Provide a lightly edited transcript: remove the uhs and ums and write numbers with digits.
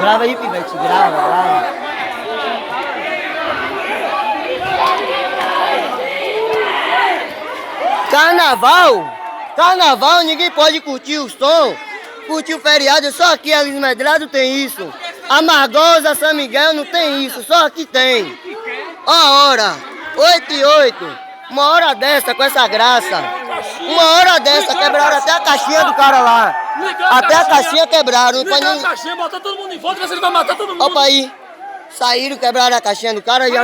Grava aí, Pivete, grava. Carnaval, ninguém pode curtir o som, curtir o feriado, só aqui a Luiz Medrado tem isso. Amargosa, São Miguel não tem isso, só aqui tem. A hora, 8h08, uma hora dessa com essa graça. Uma hora dessa quebraram até a caixinha do cara lá. Até a caixinha quebraram. Ligaram a caixinha, botaram todo mundo em volta, você vai matar todo mundo. Opa aí, saíram, quebraram a caixinha do cara e